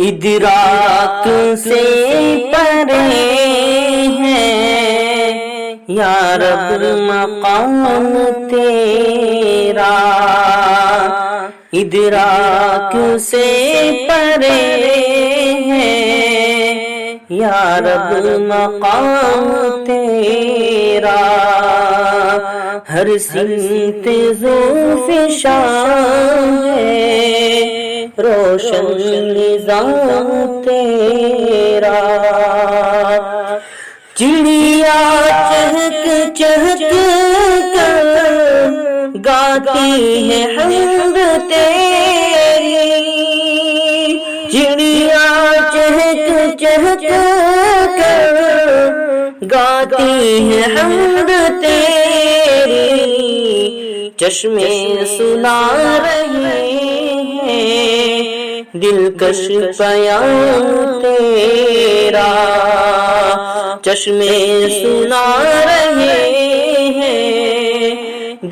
ادراک سے پرے ہے یا رب مقام تیرا، ادراک سے پرے ہے یا رب مقام تیرا، ہر سمت ذوالفشان ہے روشن نظام تیرا، چڑیا چہک چہک کر گاتی ہے حمد تیری، چڑیا چہک چہک کر گاتی ہے حمد تیری، چشمے سنا رہے ہیں دلکش پیام تیرا، چشمے سنا رہے ہیں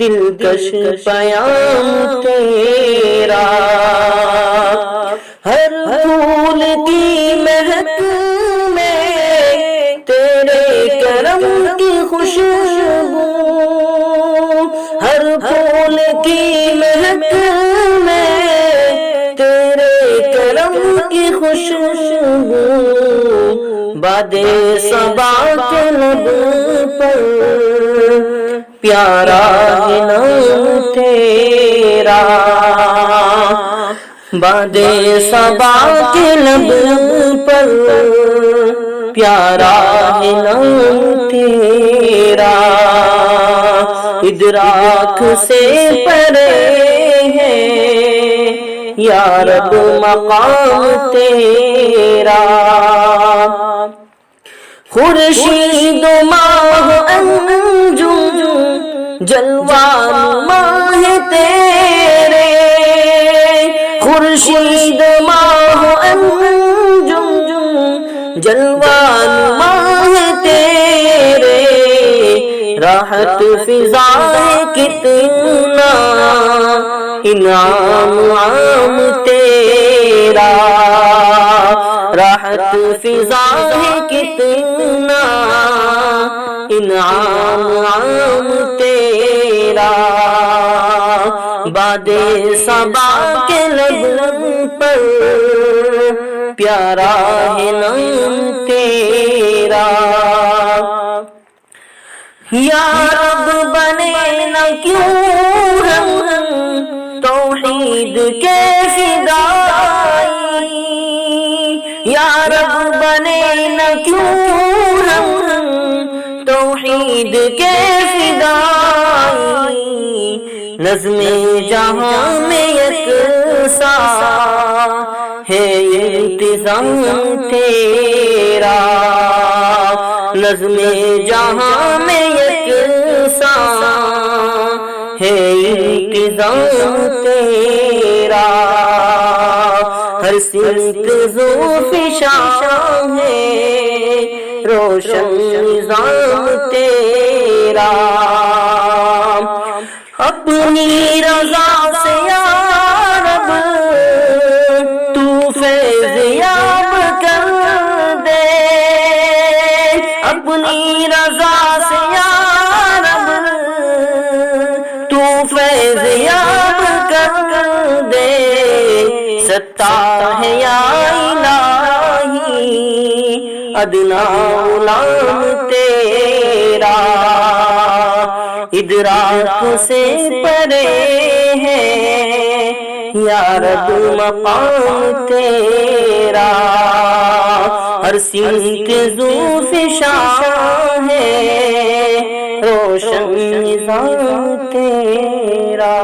دلکش پیام تیرا، ہر پھول کی مہک میں تیرے کرم کی خوشبو، ہر پھول کی مہک میں تیرے کرم کی خوشبو، باد صبا کے لب پر پیارا ہے نام تیرا، باد صبا کے لب پر پیارا ہے نام تیرا، ادراک سے پرے ہے یا رب مقام تیرا، خورشید و ماہ انجم جلوہ ماہ تیرے، خورشید و ماہ انجم جلوہ ماہ تیرے، راحت فضا کتنا انعام عام تیرا، راحت فضا کتنا انعام عام تیرا، باد صبا کے لب پر پیارا ہے نام تیرا، یا رب بنے نہ کیوں ہم توحید کے فدائی، یا رب بنے نہ کیوں ہم توحید کے فدائی، نظم جہاں میں یکساں ہے انتظام تیرا، نظم جہاں میں یکساں ہے انتظام تیرا، ہر سمت ذوالفشان ہے روشن نظام تیرا، اپنی رضا سے یا رب تو فیض یاب کر دے، اپنی رضا سے یا رب تو فیض یاب کر دے، ستار ہے یا الہی ادنا غلام تیرا، ادراک سے پرے ہے یا رب مقام تیرا، ہر سمت ذوالفشان ہے روشن نظام تیرا۔